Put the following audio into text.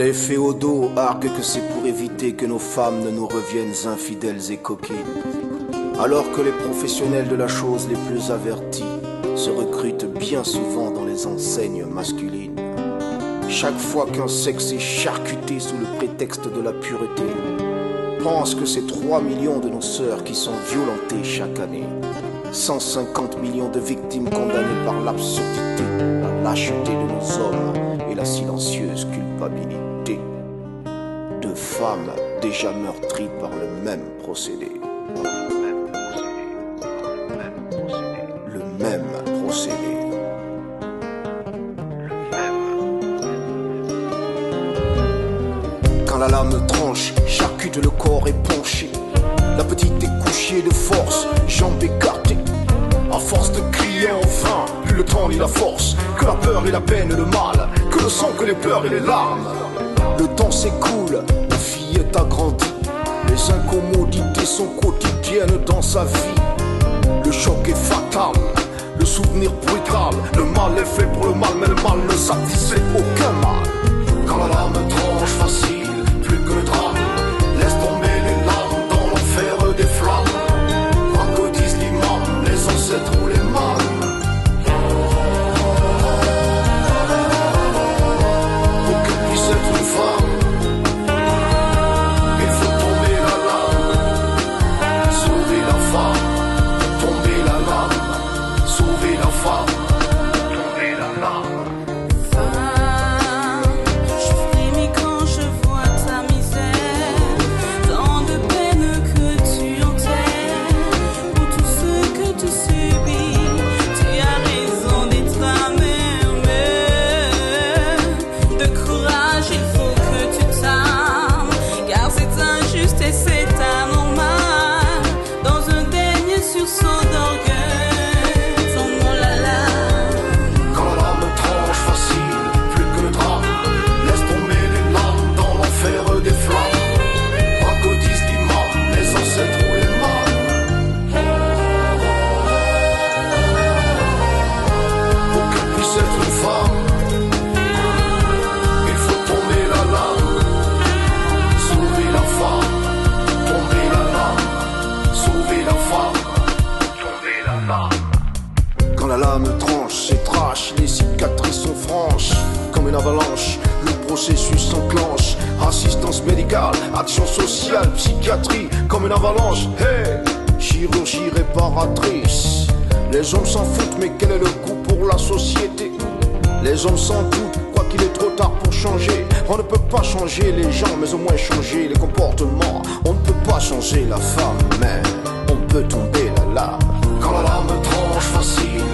Les féodaux arguent que c'est pour éviter que nos femmes ne nous reviennent infidèles et coquines, alors que les professionnels de la chose les plus avertis se recrutent bien souvent dans les enseignes masculines. Chaque fois qu'un sexe est charcuté sous le prétexte de la pureté, pense que c'est 3 millions de nos sœurs qui sont violentées chaque année, 150 millions de victimes condamnées par l'absurdité, la lâcheté de nos hommes et la silencieuse culpabilité de femmes déjà meurtries par le même procédé. Le même procédé. Quand la lame tranche, charcute le corps épanché. La petite est couchée de force, jambes écartées. À force de crier en vain, plus le temps ni la force. Que la peur et la peine et le mal, que le sang, que les pleurs et les larmes. Le temps s'écoule, la fillette a grandi. Les incommodités sont quotidiennes dans sa vie. Le choc est fatal, le souvenir brutal. Le mal est fait pour le mal, mais le mal ne satisfait aucun mal. Quand la lame tranche facile, plus que le drame, laisse tomber les larmes dans l'enfer des flammes. Quoi que disent l'imam, les ancêtres ou les mâles, pour qu'elle puisse être une femme, il faut tomber la lame, sauver la femme. Tomber la lame, sauver la femme. Tomber la lame. Quand la lame tranche, c'est trash, les cicatrices sont franches. Comme une avalanche, le processus s'enclenche. Assistance médicale, action sociale, psychiatrie, comme une avalanche. Hey, chirurgie réparatrice. Les hommes s'en foutent, mais quel est le coût pour la société? Les hommes s'en doutent, quoi qu'il est trop tard pour changer. On ne peut pas changer les gens, mais au moins changer les comportements. On ne peut pas changer la femme, mais on peut tomber la lame. Quand la lame tranche facile,